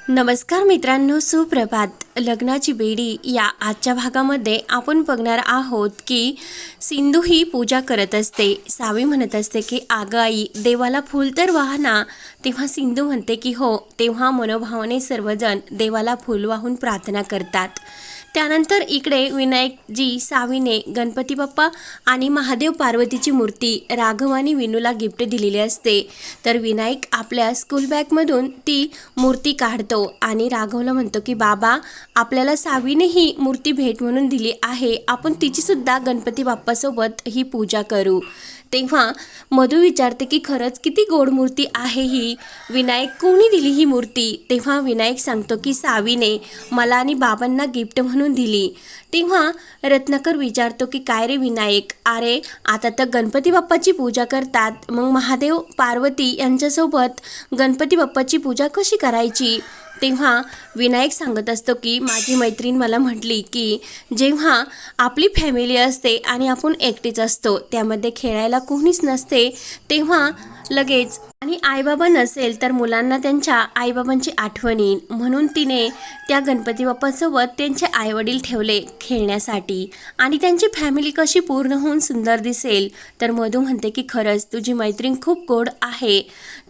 नमस्कार मित्रांनो, सुप्रभात. लग्नाची बेडी या आजच्या भागामध्ये आपण बघणार आहोत की सिंधू ही पूजा करत असते. सावी म्हणत असते की अगं आई, देवाला फूल तर वाहा ना. तेव्हा सिंधू म्हणते की हो. तेव्हा मनोभावाने सर्वजण देवाला फूल वाहून प्रार्थना करतात. त्यानंतर इकडे विनायकजी सावीने गणपती बाप्पा आणि महादेव पार्वतीची मूर्ती राघव आणि विनूला गिफ्ट दिलेली असते. तर विनायक आपल्या स्कूल बॅगमधून ती मूर्ती काढतो आणि राघवला म्हणतो की बाबा, आपल्याला सावीने ही मूर्ती भेट म्हणून दिली आहे, आपण तिची सुद्धा गणपती बाप्पासोबत ही पूजा करू. तेव्हा मधू विचारते की खरंच किती गोड मूर्ती आहे ही, विनायक कोणी दिली ही मूर्ती. तेव्हा विनायक सांगतो की सावीने मला आणि बाबांना गिफ्ट म्हणून दिली. तेव्हा रत्नाकर विचारतो की काय रे विनायक, अरे आता तर गणपती बाप्पाची पूजा करतात, मग महादेव पार्वती यांच्यासोबत गणपती बाप्पाची पूजा कशी करायची. तेव्हा विनायक सांगत असतो की माझी मैत्रीण मला म्हटली की जेव्हा आपली फॅमिली असते आणि आपण एकटेच असतो, त्यामध्ये खेळायला कोणीच नसते, तेव्हा लगेच आणि आईबाबा नसेल तर मुलांना त्यांच्या आईबाबांची आठवण येईल, म्हणून तिने त्या गणपती बाप्पासोबत त्यांचे आईवडील ठेवले खेळण्यासाठी आणि त्यांची फॅमिली कशी पूर्ण होऊन सुंदर दिसेल. तर मधू म्हणते की खरंच तुझी मैत्रीण खूप गोड आहे.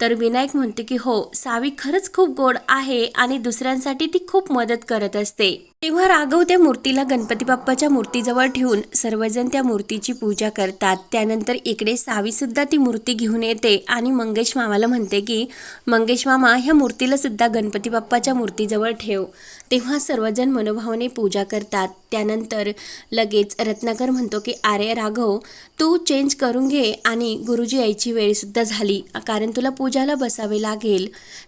तर विनायक म्हणते की हो, सावी खरंच खूप गोड आहे आणि दुसऱ्यांसाठी ती खूप मदत करत असते. तेव्हा राघव त्या मूर्तीला गणपती बाप्पाच्या मूर्तीजवळ ठेवून सर्वजण त्या मूर्तीची पूजा करतात. त्यानंतर इकडे सावी सुद्धा ती मूर्ती घेऊन येते आणि मंगेश मामाला म्हणते की मंगेश मामा, ह्या मूर्तीला सुद्धा गणपती बाप्पाच्या मूर्तीजवळ ठेव. तेव्हा सर्वजण मनोभावाने पूजा करतात. त्यानंतर लगेच रत्नाकर म्हणतो की अरे राघव, तू चेंज करून घे आणि गुरुजी यायची वेळसुद्धा झाली, कारण तुला पूजाला बसावे लागेल.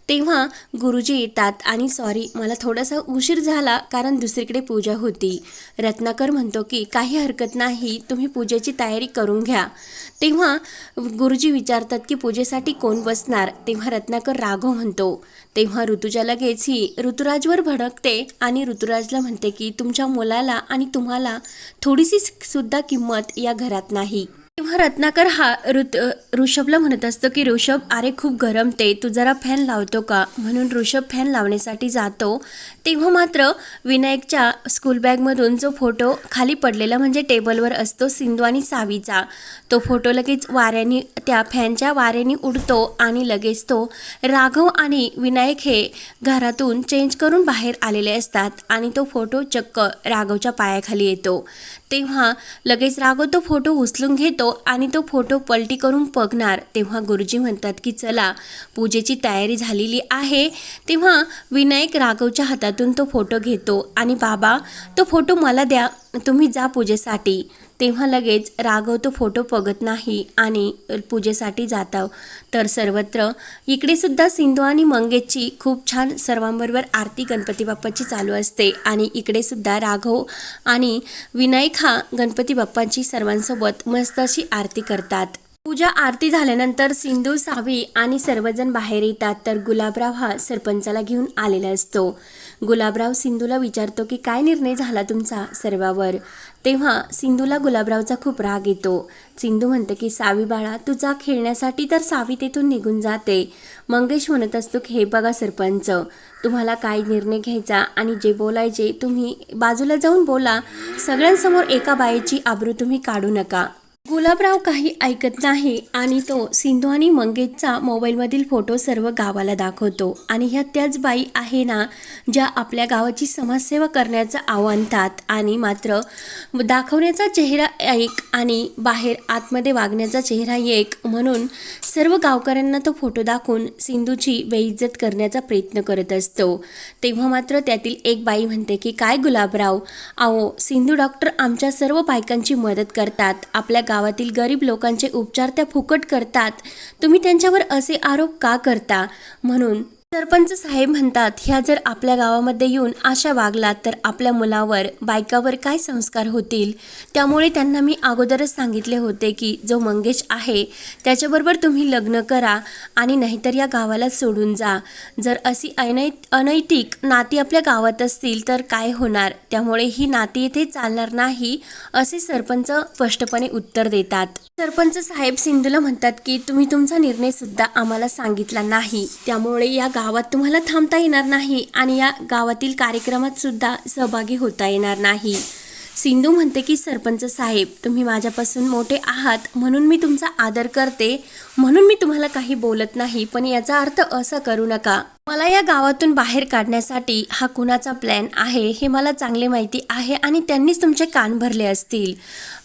तेव्हा गुरुजी येतात आणि सॉरी, मला थोडासा उशीर झाला कारण दुसरीकडे पूजा होती. रत्नाकर म्हणतो की काही हरकत नाही, तुम्ही पूजेची तयारी करून घ्या. तेव्हा गुरुजी विचारतात की पूजेसाठी कोण बसणार. तेव्हा रत्नाकर राघव म्हणतो. तेव्हा ऋतुजा लगेच ही ऋतुराजवर भडकते आणि ऋतुराजला म्हणते की तुमच्या मुलाला आणि तुम्हाला थोडीशी सुद्धा किंमत या घरात नाही. तेव्हा रत्नाकर हा ऋषभला म्हणत असतो की ऋषभ, अरे खूप गरमते, तू जरा फॅन लावतो का. म्हणून ऋषभ फॅन लावण्यासाठी जातो. तेव्हा मात्र विनायकच्या स्कूल बॅगमधून जो फोटो खाली पडलेला म्हणजे टेबलवर असतो सिंधू आणि सावीचा, तो फोटो लगेच वाऱ्याने, त्या फॅनच्या वाऱ्याने उडतो आणि लगेच तो राघव आणि विनायक हे घरातून चेंज करून बाहेर आलेले असतात आणि तो फोटो चक्क राघवच्या पायाखाली येतो. तेव्हा लगेच राघव तो फोटो उचलून घेतो आणि तो फोटो पलटी करून बघणार. तेव्हा गुरुजी म्हणतात की चला, पूजेची तयारी झालेली आहे. तेव्हा विनायक राघवच्या हातातून तो फोटो घेतो आणि बाबा, तो फोटो मला द्या, तुम्ही जा पूजेसाठी. तेव्हा लगेच राघव तो फोटो बघत नाही आणि पूजेसाठी जातो. तर सर्वत्र इकडे सुद्धा सिंधू आणि मंगेशची खूप छान सर्वांबरोबर आरती गणपती बाप्पाची चालू असते आणि इकडे सुद्धा राघव आणि विनायक हा गणपती बाप्पाची सर्वांसोबत मस्त अशी आरती करतात. पूजा आरती झाल्यानंतर सिंधू, सावी आणि सर्वजण बाहेर येतात. तर गुलाबराव हा सरपंचाला घेऊन आलेला असतो. गुलाबराव सिंधूला विचारतो की काय निर्णय झाला तुमचा सर्वावर. तेव्हा सिंधूला गुलाबरावचा खूप राग येतो. सिंधू म्हणते की सावी बाळा, तुझा खेळण्यासाठी तर सावी तेथून निघून जाते. मंगेश म्हणत असतो की हे बघा सरपंच, तुम्हाला काय निर्णय घ्यायचा आणि जे बोलायचे तुम्ही बाजूला जाऊन बोला, सगळ्यांसमोर एका बाईची आबरू तुम्ही काढू नका. गुलाबराव काही ऐकत नाही आणि तो सिंधू आणि मंगेशचा मोबाईलमधील फोटो सर्व गावाला दाखवतो आणि ह्या त्याच बाई आहे ना, ज्या आपल्या गावाची समाजसेवा करण्याचं आव्हानतात आणि मात्र दाखवण्याचा चेहरा एक आणि बाहेर आतमध्ये वागण्याचा चेहरा एक, म्हणून सर्व गावकऱ्यांना तो फोटो दाखवून सिंधूची बेइज्जत करण्याचा प्रयत्न करत असतो. तेव्हा मात्र त्यातील एक बाई म्हणते की काय गुलाबराव, अहो सिंधू डॉक्टर आमच्या सर्व बायकांची मदत करतात, आपल्या गावातील गरीब लोकांचे उपचार त्या फुकट करतात, तुम्ही त्यांच्यावर असे आरोप का करता. म्हणून सरपंच साहेब म्हणतात, ह्या जर आपल्या गावामध्ये येऊन अशा वागलात तर आपल्या मुलावर, बायकावर काय संस्कार होतील. त्यामुळे त्यांना मी अगोदरच सांगितले होते की जो मंगेश आहे त्याच्याबरोबर तुम्ही लग्न करा आणि नाहीतर या गावाला सोडून जा. जर अशी अनैतिक नाती आपल्या गावात असतील तर काय होणार. त्यामुळे ही नाती येथे चालणार नाही, असे सरपंच स्पष्टपणे उत्तर देतात. सरपंच साहेब सिंधूला म्हणतात की तुम्ही तुमचा निर्णय सुद्धा आम्हाला सांगितला नाही, त्यामुळे या गावात तुम्हाला थांबता येणार नाही आणि या गावातील कार्यक्रमात सुद्धा सहभागी होता येणार नाही. सिंधू म्हणते की सरपंच साहेब, तुम्ही माझ्यापासून मोठे आहात म्हणून मी तुमचा आदर करते, म्हणून मी तुम्हाला काही बोलत नाही, पण याचा अर्थ असा करू नका. मला या गावातून बाहेर काढण्यासाठी हा कुणाचा प्लॅन आहे हे मला चांगले माहिती आहे आणि त्यांनीच तुमचे कान भरले असतील.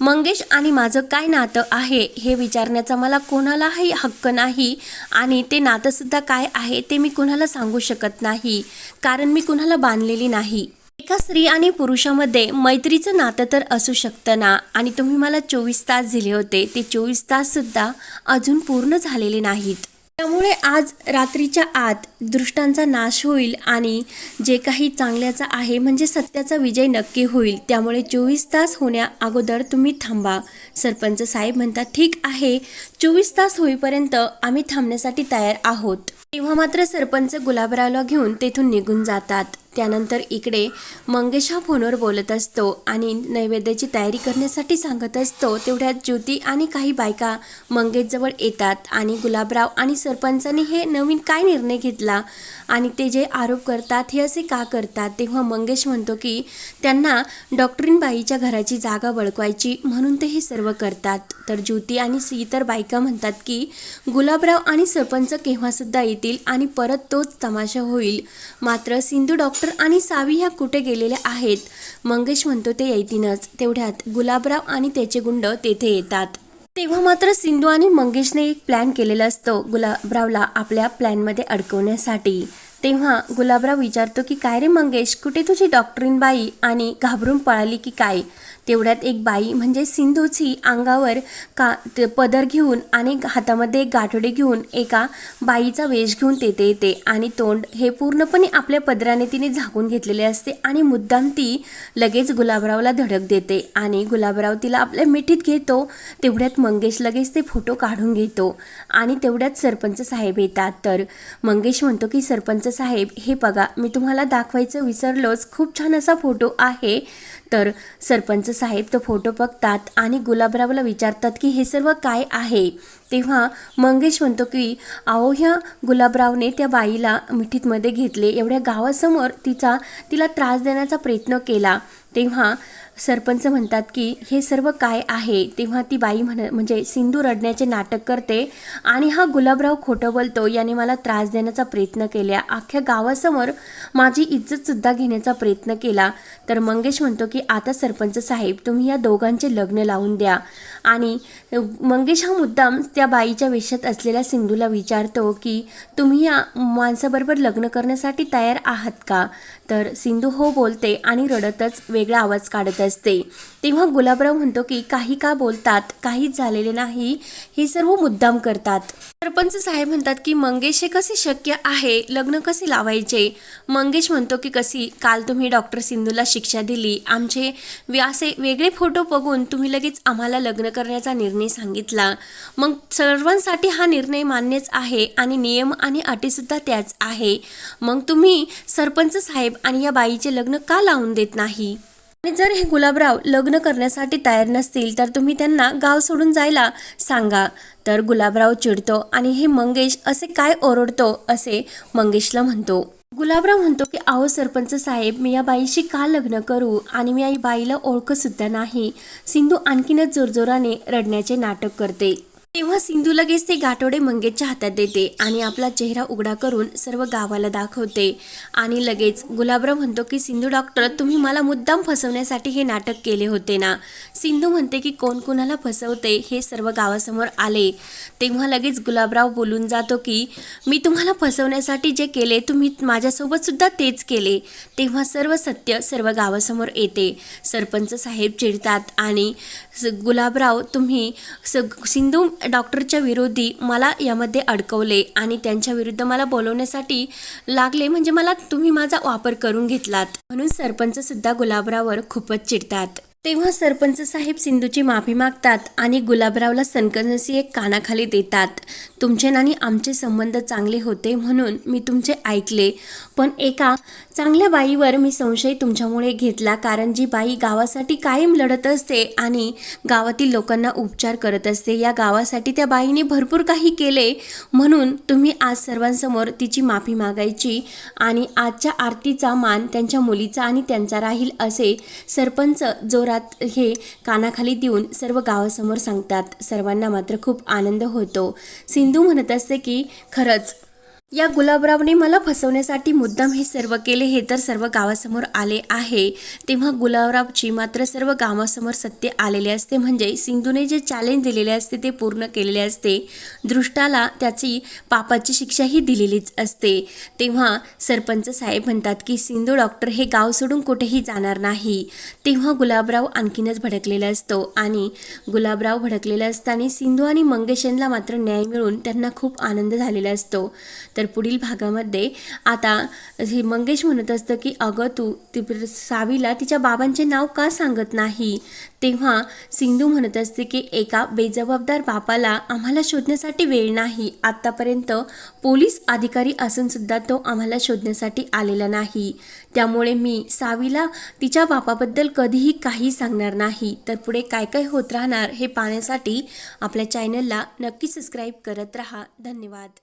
मंगेश आणि माझं काय नातं आहे हे विचारण्याचा मला कोणालाही हक्क नाही आणि ते नातंसुद्धा काय आहे ते मी कुणाला सांगू शकत नाही, कारण मी कुणाला बांधलेली नाही. एका स्त्री आणि पुरुषामध्ये मैत्रीचं नातं तर असू शकतं ना, आणि तुम्ही मला 24 तास दिले होते, ते 24 ताससुद्धा अजून पूर्ण झालेले नाहीत. त्यामुळे आज रात्रीच्या आत दृष्टांचा नाश होईल आणि जे काही चांगल्याचं आहे म्हणजे सत्याचा विजय नक्की होईल. त्यामुळे 24 तास होण्या अगोदर तुम्ही थांबा. सरपंच साहेब म्हणतात ठीक आहे, 24 तास होईपर्यंत आम्ही थांबण्यासाठी तयार आहोत. तेव्हा मात्र सरपंच गुलाबरावला घेऊन तेथून निघून जातात. त्यानंतर इकडे मंगेश हा फोनवर बोलत असतो आणि नैवेद्याची तयारी करण्यासाठी सांगत असतो. तेवढ्यात ज्योती आणि काही बायका मंगेशजवळ येतात आणि गुलाबराव आणि सरपंचांनी हे नवीन काय निर्णय घेतला आणि ते जे आरोप करतात हे असे का करतात. तेव्हा मंगेश म्हणतो की त्यांना डॉक्टरीनबाईच्या घराची जागा बळकवायची म्हणून ते हे सर्व करतात. तर ज्योती आणि इतर बायका म्हणतात की गुलाबराव आणि सरपंच केव्हासुद्धा येतील आणि परत तोच तमाशा होईल. मात्र सिंधू डॉक्टर आणि सावी ह्या कुठे गेलेल्या आहेत. मंगेश म्हणतो ते येतीलच. तेवढ्यात गुलाबराव आणि त्याचे गुंड तेथे येतात. तेव्हा मात्र सिंधू आणि मंगेशने एक प्लॅन केलेला असतो गुलाबरावला आपल्या प्लॅनमध्ये अडकवण्यासाठी. तेव्हा गुलाबराव विचारतो की काय रे मंगेश, कुठे तुझी डॉक्टरीन बाई आणि घाबरून पळाली की काय. तेवढ्यात एक बाई म्हणजे सिंधूची अंगावर पदर घेऊन आणि हातामध्ये गाठोडे घेऊन एका बाईचा वेश घेऊन तेथे येते आणि तोंड हे पूर्णपणे आपल्या पदराने तिने झाकून घेतलेले असते आणि मुद्दाम ती लगेच गुलाबरावला धडक देते आणि गुलाबराव तिला आपल्या मिठीत घेतो. तेवढ्यात मंगेश लगेच ते फोटो काढून घेतो आणि तेवढ्यात सरपंच साहेब येतात. तर मंगेश म्हणतो की सरपंच साहेब हे बघा, मी तुम्हाला दाखवायचं विसरलोच, खूप छान असा फोटो आहे. तर सरपंच साहेब तो फोटो बघतात आणि गुलाबरावला विचारतात की हे सर्व काय आहे. तेव्हा मंगेश म्हणतो की अहो, ह्या गुलाबरावने त्या बाईला मिठीतमध्ये घेतले, एवढ्या गावासमोर तिला त्रास देण्याचा प्रयत्न केला. तेव्हा सरपंच म्हणतात की हे सर्व काय आहे. तेव्हा ती बाई म्हणजे सिंधू रडण्याचे नाटक करते आणि हा गुलाबराव खोटं बोलतो, याने मला त्रास देण्याचा प्रयत्न केला, अख्ख्या गावासमोर माझी इज्जतसुद्धा घेण्याचा प्रयत्न केला. तर मंगेश म्हणतो की आता सरपंच साहेब तुम्ही या दोघांचे लग्न लावून द्या. आणि मंगेश हा मुद्दाम त्या बाईच्या वेशात असलेल्या सिंधूला विचारतो की तुम्ही या माणसाबरोबर लग्न करण्यासाठी तयार आहात का. तर सिंधू हो बोलते आणि रडतच वेगळा आवाज काढत असते. तेव्हा गुलाबराव म्हणतो की काही का बोलतात, काहीच झालेले नाही, हे सर्व मुद्दाम करतात. सरपंच साहेब म्हणतात की मंगेश हे कसे शक्य आहे, लग्न कसे लावायचे. मंगेश म्हणतो की कशी काल तुम्ही डॉक्टर सिंधूला शिक्षा दिली, आमचे असे वेगळे फोटो बघून तुम्ही लगेच आम्हाला लग्न करण्याचा निर्णय सांगितला. मग सर्वांसाठी हा निर्णय मान्यच आहे आणि नियम आणि अटीसुद्धा त्याच आहे. मग तुम्ही सरपंच साहेब आणि या बाईचे लग्न का लावून देत नाही. आणि जर हे गुलाबराव लग्न करण्यासाठी तयार नसतील तर तुम्ही त्यांना गाव सोडून जायला सांगा. तर गुलाबराव चिडतो आणि हे मंगेश असे काय ओरडतो असे मंगेशला म्हणतो. गुलाबराव म्हणतो की अहो सरपंच साहेब, मी या बाईशी का लग्न करू आणि मी या बाईला ओळखतसुद्धा नाही. सिंधू आणखीनच जोरजोराने रडण्याचे नाटक करते. तेव्हा सिंधू लगेच ते गाठोडे मंगेशच्या हातात देते आणि आपला चेहरा उघडा करून सर्व गावाला दाखवते. आणि लगेच गुलाबराव म्हणतो की सिंधू डॉक्टर, तुम्ही मला मुद्दाम फसवण्यासाठी हे नाटक केले होते ना. सिंधू म्हणते की कोण कोणाला फसवते हे सर्व गावासमोर आले. तेव्हा लगेच गुलाबराव बोलून जातो की मी तुम्हाला फसवण्यासाठी जे केले तुम्ही माझ्यासोबत सुद्धा तेच केले. तेव्हा सर्व सत्य सर्व गावासमोर येते. सरपंच साहेब चिडतात आणि गुलाबराव, तुम्ही सिंधू डॉक्टरच्या विरोधी मला यामध्ये अडकवले आणि त्यांच्या विरुद्ध मला बोलवण्यासाठी लागले, म्हणजे तुम्ही माझा वापर करून घेतलात. म्हणून सरपंच सुद्धा गुलाबरावर खूपच चिडतात. तेव्हा सरपंच साहेब सिंधूची माफी मागतात आणि गुलाबरावला सनकरनसी एक कानाखाली देतात. तुमचे आणि आमचे संबंध चांगले होते म्हणून मी तुमचे ऐकले, पण एका चांगल्या बाईवर मी संशय तुमच्यामुळे घेतला, कारण जी बाई गावासाठी कायम लढत असते आणि गावातील लोकांना उपचार करत असते. या गावासाठी त्या बाईने भरपूर काही केले, म्हणून तुम्ही आज सर्वांसमोर तिची माफी मागायची आणि आजच्या आरतीचा मान त्यांच्या मुलीचा आणि त्यांचा राहील असे सरपंच जोरात हे कानाखाली देऊन सर्व गावासमोर सांगतात. सर्वांना मात्र खूप आनंद होतो. सिंधू म्हणत असते की खरंच या गुलाबरावने मला फसवण्यासाठी मुद्दाम हे सर्व केले, हे तर सर्व गावासमोर आले आहे. तेव्हा गुलाबरावची मात्र सर्व गावासमोर सत्य आलेले असते, म्हणजे सिंधूने जे चॅलेंज दिलेले असते ते पूर्ण केलेले असते. दृष्टाला त्याची पापाची शिक्षाही दिलेलीच असते. तेव्हा सरपंच साहेब म्हणतात की सिंधू डॉक्टर हे गाव सोडून कुठेही जाणार नाही. तेव्हा गुलाबराव आणखीनच भडकलेला असतो आणि गुलाबराव भडकलेला असताना सिंधू आणि मंगेशनला मात्र न्याय मिळून त्यांना खूप आनंद झालेला असतो. तर पुढील भागामध्ये आता हे मंगेश म्हणत असतं की अगं तू सावीला तिच्या बाबांचे नाव का सांगत नाही. तेव्हा सिंधू म्हणत असते की एका बेजबाबदार बापाला आम्हाला शोधण्यासाठी वेळ नाही. आत्तापर्यंत पोलीस अधिकारी असून सुद्धा तो आम्हाला शोधण्यासाठी आलेला नाही. त्यामुळे मी सावीला तिच्या बापाबद्दल कधीही काही सांगणार नाही. तर पुढे काय काय होत राहणार हे पाहण्यासाठी आपल्या चॅनलला नक्की सबस्क्राईब करत राहा. धन्यवाद.